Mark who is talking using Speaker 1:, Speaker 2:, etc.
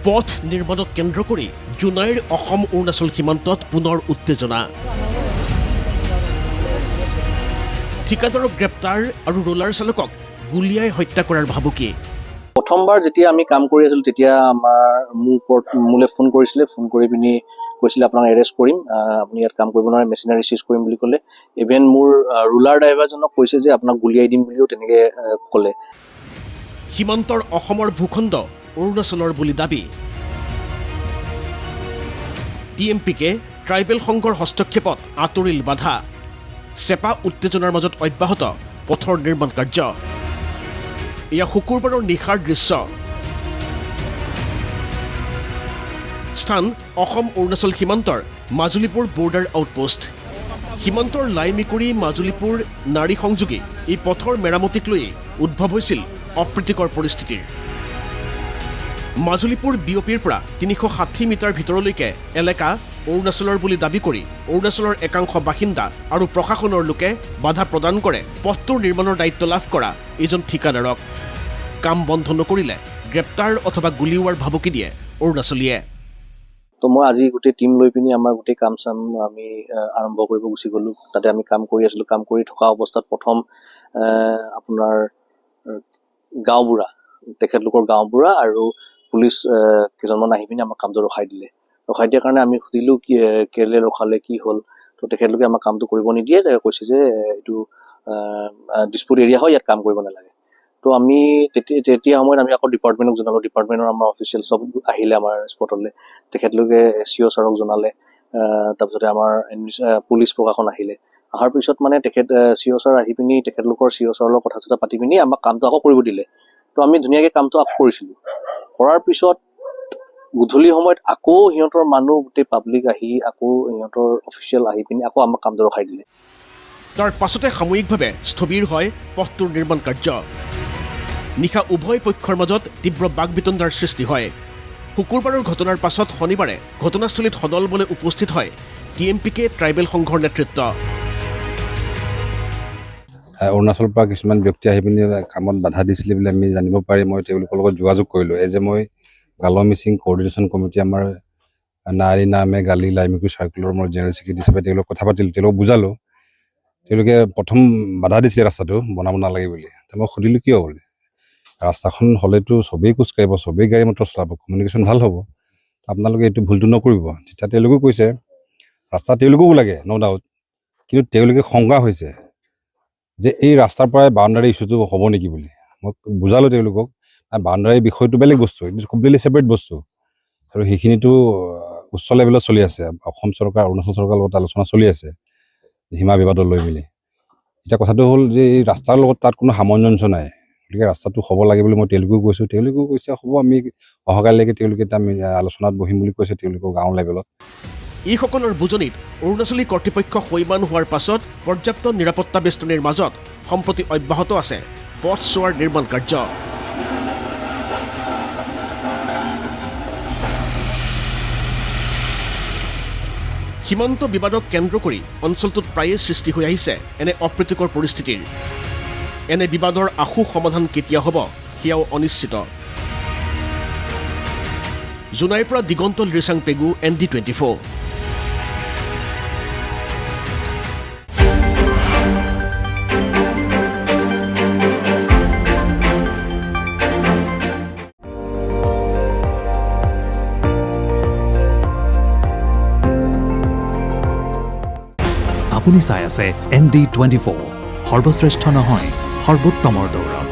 Speaker 1: পথ নিৰ্মাণক কেন্দ্ৰ কৰি জুনাইৰ অসম অৰুণাচল সীমান্তত পুনৰ উত্তেজনা ঠিকাদাৰক গ্ৰেপ্তাৰ আৰু ৰোলাৰ চালকক গুলিয়াই হত্যা কৰাৰ ভাবুকি
Speaker 2: প্ৰথমবাৰ যেতিয়া আমি কাম কৰি আছিলোঁ তেতিয়া আমাৰ মোলে ফোন কৰিছিলে ফোন কৰি পিনি কৈছিলে আপোনাক এৰেষ্ট কৰিম আপুনি ইয়াত কাম কৰিব নোৱাৰে মেচিনাৰী চিজ কৰিম বুলি ক'লে ইভেন মোৰ ৰোলাৰ ড্ৰাইভাৰজনক কৈছে যে আপোনাক গুলিয়াই দিম বুলিও তেনেকৈ ক'লে
Speaker 1: সীমান্তৰ অসমৰ ভূখণ্ড অৰুণাচলৰ বুলি দাবী টিএমপিকে ট্ৰাইবেল সংঘৰ হস্তক্ষেপত আঁতৰিল বাধা চেপা উত্তেজনাৰ মাজত অব্যাহত পথৰ নিৰ্মাণ কাৰ্য এয়া শুকুৰবাৰৰ নিশাৰ দৃশ্য স্থান অসম অৰুণাচল সীমান্তৰ মাজুলীপুৰ বৰ্ডাৰ আউটপোষ্ট সীমান্তৰ লাইমিকুৰি মাজুলীপুৰ নাৰী সংযোগী এই পথৰ মেৰামতিক লৈ উদ্ভৱ হৈছিল অপ্ৰীতিকৰ পৰিস্থিতিৰ মাজুলীপুৰ বিঅপিৰ পৰা 360 মিটাৰ ভিতৰলৈকে এলেকা অৰুণাচলৰ বুলি দাবী কৰি অৰুণাচলৰ একাংশ বাসিন্দা আৰু প্ৰশাসনৰ লোকে বাধা প্ৰদান কৰে পথটোৰ নিৰ্মাণৰ দায়িত্ব লাভ কৰা এজন ঠিকাদাৰক কাম বন্ধ নকৰিলে গ্ৰেপ্তাৰ অথবা গুলিওৱাৰ ভাবুকি দিয়ে অৰুণাচলীয়ে
Speaker 2: তো মই আজি গোটেই টিম লৈ পিনি আমাৰ গোটেই কাম চাম আমি আৰম্ভ কৰিব গুচি গ'লোঁ তাতে আমি কাম কৰি আছিলোঁ কাম কৰি থকা অৱস্থাত প্ৰথম আপোনাৰ গাঁওবুঢ়া তেখেতলোকৰ গাঁওবুঢ়া আৰু পুলিচ কেইজনমান আহি পিনি আমাৰ কামটো ৰখাই দিলে ৰখাই দিয়াৰ কাৰণে আমি সুধিলোঁ কি কেলে ৰখালে কি হ'ল তো তেখেতলোকে আমাৰ কামটো কৰিব নিদিয়ে কৈছে যে এইটো ডিছপুট এৰিয়া হয় ইয়াত কাম কৰিব নালাগে তো আমি তেতিয়া সময়ত আমি আকৌ ডিপাৰ্টমেণ্টক জনালোঁ ডিপাৰ্টমেণ্টৰ আমাৰ অফিচিয়েল চব আহিলে আমাৰ স্পটলৈ তেখেতলোকে CO ছাৰক জনালে তাৰপিছতে আমাৰ পুলিচ প্ৰশাসন আহিলে অহাৰ পিছত মানে CO ছাৰ আহি পিনি তেখেতলোকৰ CO ছাৰৰ লগত কথা চথা পাতি পিনি আমাক কামটো আকৌ কৰিব দিলে তো আমি ধুনীয়াকৈ কামটো আকৌ কৰিছিলোঁ কৰাৰ পিছত গধূলি সময়ত আকৌ সিহঁতৰ মানুহ গোটেই পাব্লিক আহি আকৌ সিহঁতৰ অফিচিয়েল আহি পিনি আকৌ আমাক কামটো ৰখাই দিলে
Speaker 1: তাৰ পাছতে সাময়িকভাৱে স্থবিৰ হয় পথটোৰ নিৰ্মাণ কাৰ্য নিশা উভয় পক্ষৰ মাজত তীব্ৰ বাকবিতণ্ডাৰ সৃষ্টি হয় শুকুৰবাৰৰ ঘটনাৰ পাছত শনিবাৰে ঘটনাস্থলীত সদলবলে উপস্থিত হয় টিএমপিকে ট্ৰাইবেল সংঘৰ নেতৃত্ব
Speaker 3: অৰুণাচলৰ পৰা কিছুমান ব্যক্তি আহি পিনি কামত বাধা দিছিলে বুলি আমি জানিব পাৰি মই তেওঁলোকৰ লগত যোগাযোগ কৰিলোঁ এই যে মই গালো মিচিং কোঅৰ্ডিনেশ্যন কমিটি আমাৰ নাৰী নামে গালি লাইমিকুৰি চাৰ্কুলৰ মোৰ জেনেৰেল ছেক্ৰেটাৰী হিচাপে তেওঁলোকক কথা পাতিলোঁ তেওঁলোকক বুজালোঁ তেওঁলোকে প্ৰথম বাধা দিছিলে ৰাস্তাটো বনাব নালাগে বুলি মই সুধিলোঁ কিয় বুলি ৰাস্তাখন হ'লেতো চবেই খোজকাঢ়িব চবেই গাড়ী মটৰ চলাব কমিউনিকেশ্যন ভাল হ'ব আপোনালোকে এইটো ভুলটো নকৰিব তেতিয়া তেওঁলোকেও কৈছে ৰাস্তা তেওঁলোকও লাগে ন' ডাউট কিন্তু তেওঁলোকে শংকা হৈছে যে এই ৰাস্তাৰ পৰাই বাউণ্ডাৰী ইছ্যুটো হ'ব নেকি বুলি মই বুজালোঁ তেওঁলোকক বাউণ্ডাৰী বিষয়টো বেলেগ বস্তু এইটো কমপ্লিটলি ছেপাৰেট বস্তু আৰু সেইখিনিতো উচ্চ লেভেলত চলি আছে অসম চৰকাৰ অৰুণাচল চৰকাৰৰ লগত আলোচনা চলি আছে সীমা বিবাদত লৈ মেলি এতিয়া কথাটো হ'ল যে এই ৰাস্তাৰ লগত তাত কোনো সামঞ্জস্য নাই গতিকে ৰাস্তাটো হ'ব লাগে বুলি মই তেওঁলোকেও কৈছোঁ তেওঁলোকেও কৈছে হ'ব আমি অহাকালিলৈকে তেওঁলোকে আমি আলোচনাত বহিম বুলি কৈছে তেওঁলোকৰ গাঁও লেভেলত
Speaker 1: এইসকলৰ বুজনিত অৰুণাচলী কৰ্তৃপক্ষ সৈমান হোৱাৰ পাছত পৰ্যাপ্ত নিৰাপত্তা বেষ্টনীৰ মাজত সম্প্ৰতি অব্যাহত আছে পথ চোৱাৰ নিৰ্মাণ কাৰ্য সীমান্ত বিবাদক কেন্দ্ৰ কৰি অঞ্চলটোত প্ৰায়ে সৃষ্টি হৈ আহিছে এনে অপ্ৰীতিকৰ পৰিস্থিতিৰ এনে বিবাদৰ আশু সমাধান কেতিয়া হ'ব সেয়াও অনিশ্চিত জুনাইৰ পৰা দিগন্ত লিৰচাং পেগু ND24আপুনি
Speaker 4: চাই আছে ND24 সৰ্বশ্ৰেষ্ঠ নহয় সৰ্বোত্তমৰ দৌৰ